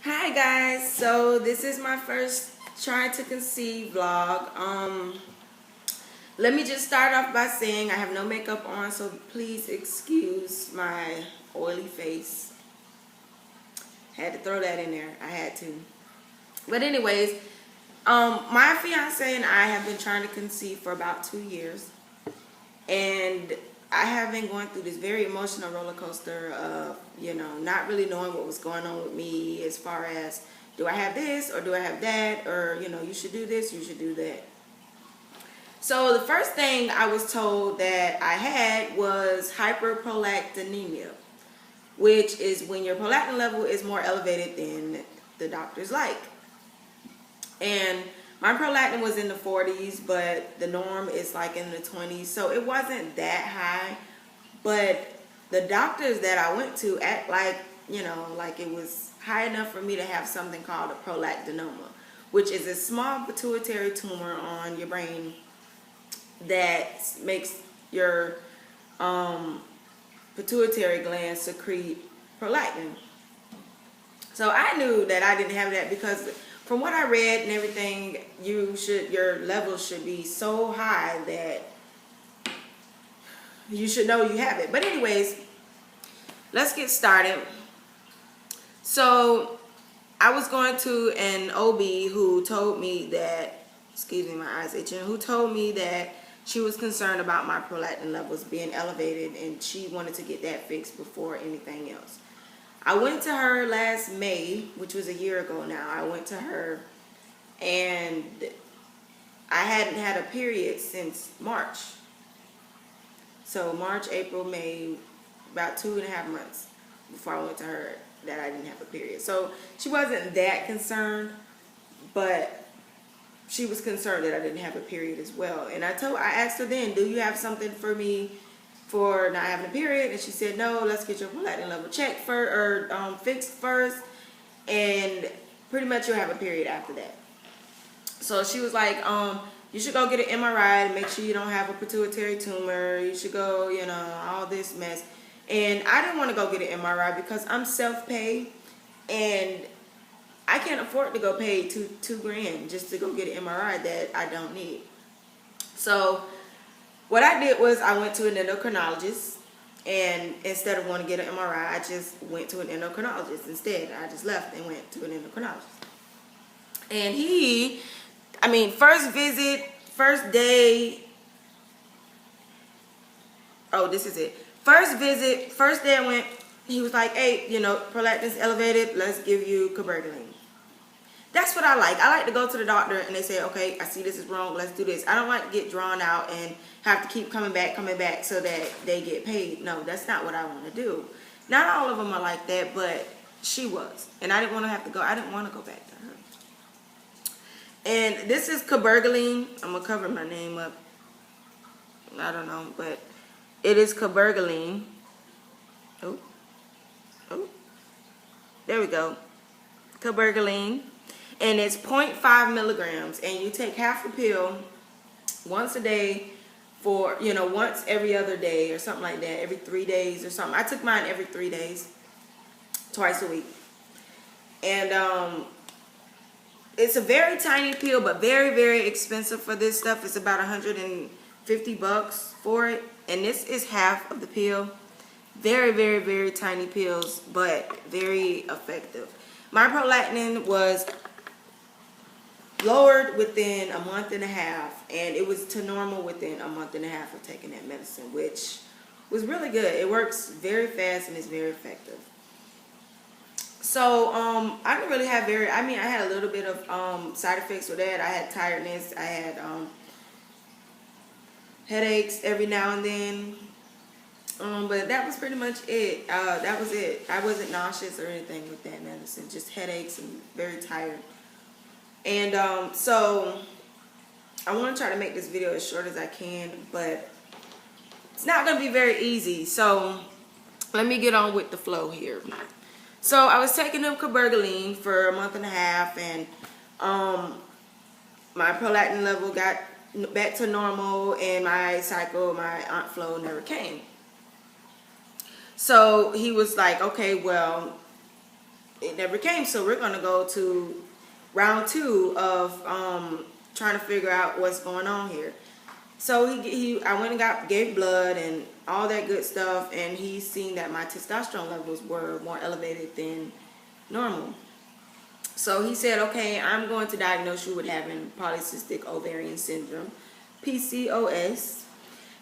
Hi guys, so this is my first trying to conceive vlog. Let me just start off by saying I have no makeup on, so please excuse my oily face. Had to throw that in there. I had to. But anyways, my fiance and I have been trying to conceive for about 2 years, and I have been going through this very emotional roller coaster of, not really knowing what was going on with me as far as, do I have this or do I have that, or, you should do this, you should do that. So the first thing I was told that I had was hyperprolactinemia, which is when your prolactin level is more elevated than the doctors like. And my prolactin was in the 40s, but the norm is like in the 20s. So it wasn't that high. But the doctors that I went to act like, like it was high enough for me to have something called a prolactinoma, which is a small pituitary tumor on your brain that makes your pituitary gland secrete prolactin. So I knew that I didn't have that because from what I read and everything, your levels should be so high that you should know you have it. But anyways, let's get started. So I was going to an OB who told me that, excuse me, my eyes itching, who told me that she was concerned about my prolactin levels being elevated and she wanted to get that fixed before anything else. I went to her last May, which was a year ago now. I went to her and I hadn't had a period since March. So March, April, May, about 2.5 months before I went to her that I didn't have a period. So she wasn't that concerned, but she was concerned that I didn't have a period as well. And I asked her then, do you have something for me for not having a period? And she said, no, let's get your prolactin level checked first, or fixed first, and pretty much you'll have a period after that. So she was like, you should go get an MRI to make sure you don't have a pituitary tumor. You should go, all this mess. And I didn't want to go get an MRI because I'm self-pay, and I can't afford to go pay two grand just to go get an MRI that I don't need. So what I did was I went to an endocrinologist, and instead of wanting to get an MRI, I just went to an endocrinologist instead. I just left and went to an endocrinologist. And first visit, first day, this is it. First visit, first day I went, he was like, hey, prolactin's elevated, let's give you cabergoline. That's what I like. I like to go to the doctor and they say, okay, I see this is wrong, let's do this. I don't like to get drawn out and have to keep coming back so that they get paid. No, that's not what I want to do. Not all of them are like that, but she was. And I didn't want to have to go. I didn't want to go back to her. And this is cabergoline. I'm going to cover my name up. I don't know, but it is cabergoline. Oh. There we go. Cabergoline. And it's 0.5 milligrams. And you take half a pill once a day for, once every other day or something like that. Every 3 days or something. I took mine every 3 days. Twice a week. And it's a very tiny pill, but very, very expensive for this stuff. It's about $150 for it. And this is half of the pill. Very, very, very tiny pills, but very effective. My prolactin was lowered within a month and a half, and it was to normal within a month and a half of taking that medicine, which was really good. It works very fast and is very effective. So I didn't really have I had a little bit of side effects with that. I had tiredness, I had headaches every now and then, but that was pretty much it. That was it. I wasn't nauseous or anything with that medicine, just headaches and very tired. And so I want to try to make this video as short as I can, but it's not going to be very easy. So let me get on with the flow here. So I was taking them cabergoline for a month and a half, and my prolactin level got back to normal, and my cycle, my aunt flow never came. So he was like, okay, well, it never came. So we're going to go to round 2 of trying to figure out what's going on here. So I went and gave blood and all that good stuff, and he's seen that my testosterone levels were more elevated than normal. So he said, okay, I'm going to diagnose you with having polycystic ovarian syndrome, PCOS.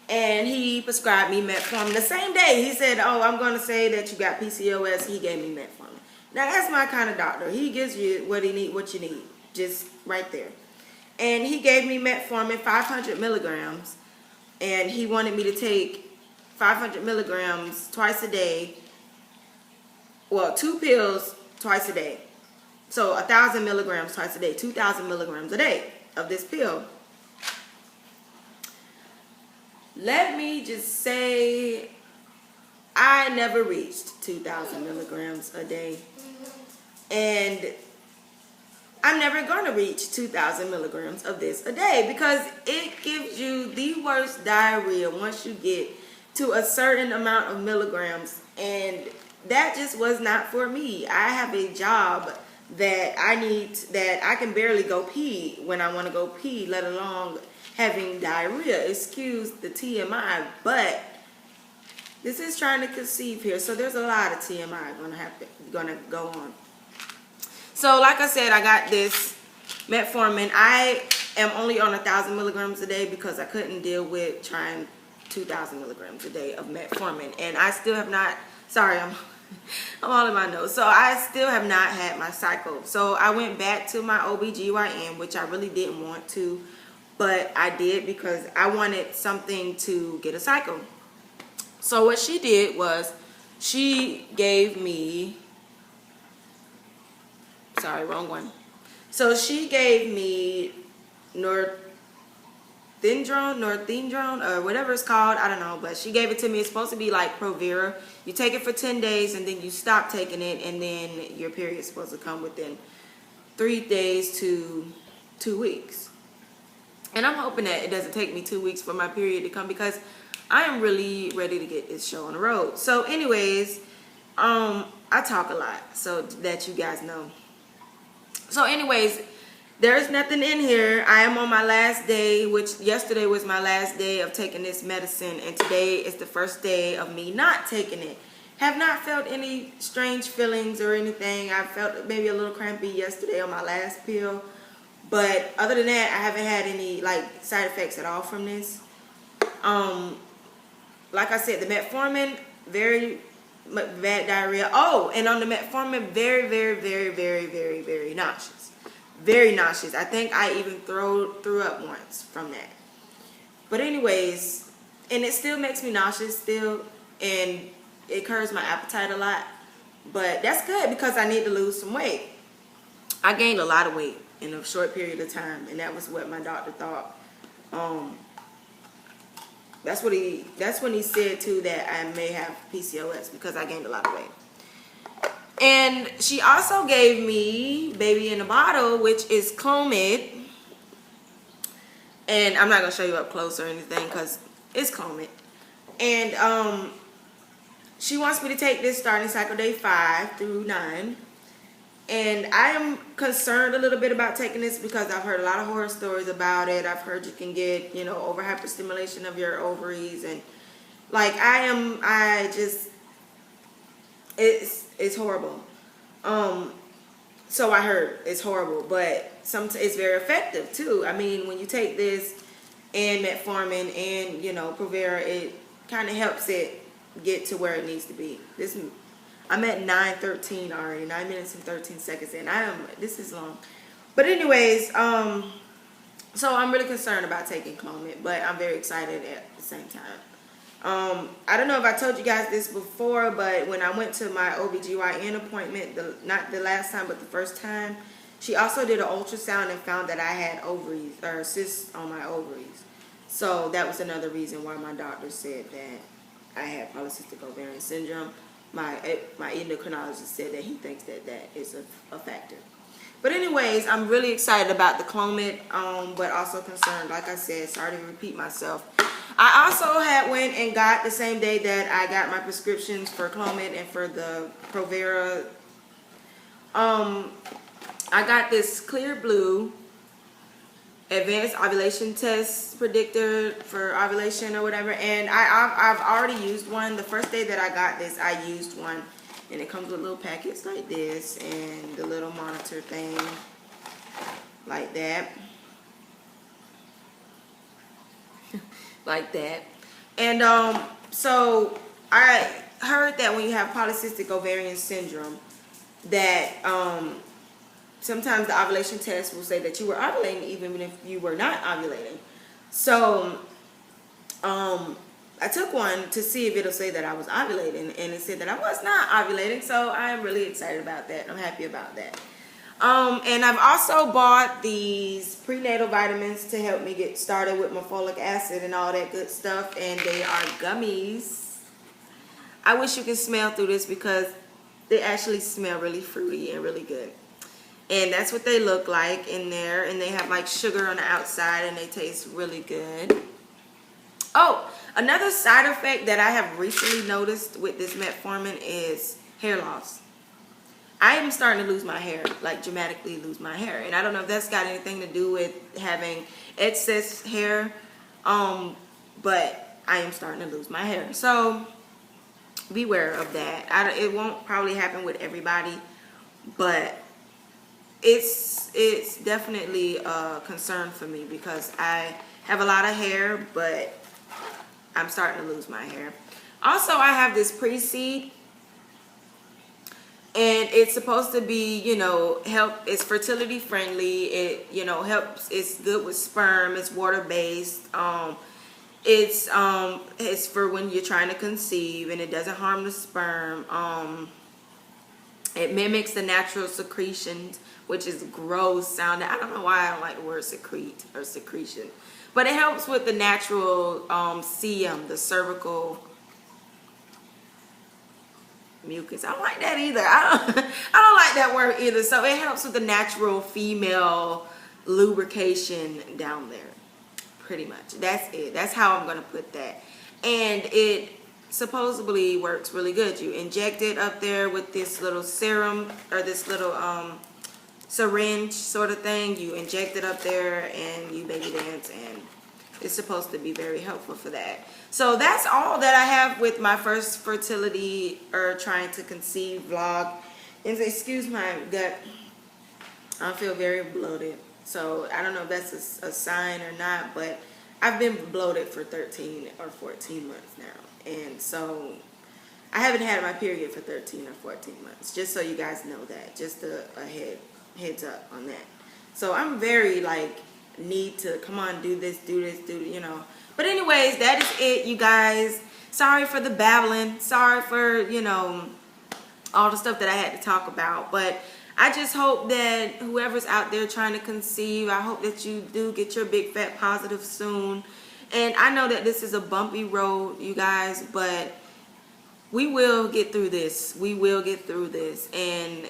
And he prescribed me metformin the same day. He said, oh, I'm going to say that you got PCOS. He gave me metformin. Now, that's my kind of doctor. He gives you what you need, just right there. And he gave me metformin, 500 milligrams. And he wanted me to take 500 milligrams twice a day. Well, 2 pills twice a day. So 1,000 milligrams twice a day, 2,000 milligrams a day of this pill. Let me just say, I never reached 2,000 milligrams a day. And I'm never going to reach 2,000 milligrams of this a day because it gives you the worst diarrhea once you get to a certain amount of milligrams. And that just was not for me. I have a job that I can barely go pee when I want to go pee, let alone having diarrhea. Excuse the TMI, but this is trying to conceive here. So there's a lot of TMI gonna go on. So like I said, I got this metformin. I am only on 1,000 milligrams a day because I couldn't deal with trying 2,000 milligrams a day of metformin. And I still have not, sorry, I'm all in my nose. So I still have not had my cycle. So I went back to my OBGYN, which I really didn't want to, but I did because I wanted something to get a cycle. So what she did was she gave me, sorry, wrong one. So she gave me norethindrone, or whatever it's called. I don't know, but she gave it to me. It's supposed to be like provera. You take it for 10 days and then you stop taking it, and then your period is supposed to come within 3 days to 2 weeks. And I'm hoping that it doesn't take me 2 weeks for my period to come because I am really ready to get this show on the road. So anyways, I talk a lot so that you guys know. So anyways, there's nothing in here. I am on my last day, which yesterday was my last day of taking this medicine, and today is the first day of me not taking it. Have not felt any strange feelings or anything. I felt maybe a little crampy yesterday on my last pill, but other than that, I haven't had any like side effects at all from this. Like I said, the metformin, very bad diarrhea. Oh, and on the metformin, very, very, very, very, very, very nauseous. Very nauseous. I think I even threw up once from that. But anyways, and it still makes me nauseous still, and it curbs my appetite a lot. But that's good because I need to lose some weight. I gained a lot of weight in a short period of time, and that was what my doctor thought. That's when he said too that I may have PCOS because I gained a lot of weight. And she also gave me baby in a bottle, which is Clomid. And I'm not going to show you up close or anything because it's Clomid. And she wants me to take this starting cycle day 5 through 9. And I am concerned a little bit about taking this because I've heard a lot of horror stories about it. I've heard you can get, over hyperstimulation of your ovaries. And like it's horrible. So I heard it's horrible, but it's very effective too. I mean, when you take this and metformin and provera, it kind of helps it get to where it needs to be. I'm at 9:13 already, 9 minutes and 13 seconds, and this is long. But anyways, so I'm really concerned about taking Clomid, but I'm very excited at the same time. I don't know if I told you guys this before, but when I went to my OBGYN appointment, not the last time, but the first time, she also did an ultrasound and found that I had ovaries, or cysts on my ovaries. So that was another reason why my doctor said that I had polycystic ovarian syndrome. My endocrinologist said that he thinks that is a factor. But anyways, I'm really excited about the Clomid, but also concerned, like I said, sorry to repeat myself. I also went and got the same day that I got my prescriptions for Clomid and for the provera I got this clear blue advanced ovulation test predictor for ovulation or whatever, and I've already used one. The first day that I got this, I used one, and it comes with little packets like this and the little monitor thing like that. Like that. And so I heard that when you have polycystic ovarian syndrome, that sometimes the ovulation test will say that you were ovulating even if you were not ovulating. So I took one to see if it'll say that I was ovulating, and it said that I was not ovulating. So I am really excited about that. I'm happy about that. And I've also bought these prenatal vitamins to help me get started with my folic acid and all that good stuff, and they are gummies. I wish you could smell through this because they actually smell really fruity and really good. And that's what they look like in there, and they have like sugar on the outside, and they taste really good. Oh, another side effect that I have recently noticed with this metformin is hair loss. I am starting to lose my hair, like dramatically lose my hair. And I don't know if that's got anything to do with having excess hair, but I am starting to lose my hair. So beware of that. It won't probably happen with everybody, but it's definitely a concern for me because I have a lot of hair, but I'm starting to lose my hair. Also, I have this pre-seed, and it's supposed to be, you know, it's fertility friendly. It, you know, helps. It's good with sperm. It's water based. It's for when you're trying to conceive, and it doesn't harm the sperm. It mimics the natural secretions, which is gross sounding. I don't know why I don't like the word secrete or secretion, but it helps with the natural sebum, the cervical mucus. I don't like that either. I don't like that word either. So it helps with the natural female lubrication down there. Pretty much. That's it. That's how I'm going to put that. And it supposedly works really good. You inject it up there with this little serum or this little syringe sort of thing. You inject it up there and you baby dance, and it's supposed to be very helpful for that. So that's all that I have with my first fertility or trying to conceive vlog. And excuse my gut, I feel very bloated. So I don't know if that's a sign or not, but I've been bloated for 13 or 14 months now. And so I haven't had my period for 13 or 14 months, just so you guys know that, just a heads up on that. So I'm very like, need to come on, do this, you know. But anyways, that is it, you guys. Sorry for the babbling. Sorry for, you know, all the stuff that I had to talk about. But I just hope that whoever's out there trying to conceive, I hope that you do get your big fat positive soon. And I know that this is a bumpy road, you guys, but we will get through this. We will get through this. And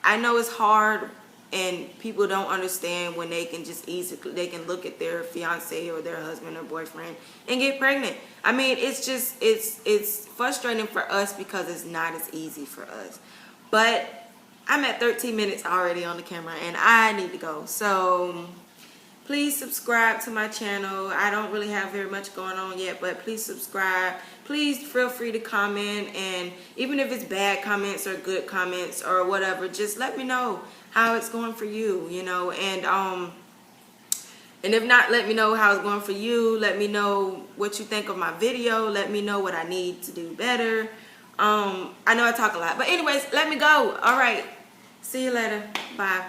I know it's hard, and people don't understand when they can just they can look at their fiance or their husband or boyfriend and get pregnant. I mean, it's just, it's frustrating for us because it's not as easy for us. But I'm at 13 minutes already on the camera, and I need to go. So please subscribe to my channel. I don't really have very much going on yet, but please subscribe. Please feel free to comment, and even if it's bad comments or good comments or whatever, just let me know how it's going for you, you know. And if not, let me know how it's going for you. Let me know what you think of my video. Let me know what I need to do better. I know I talk a lot, but anyways, let me go. All right. See you later. Bye.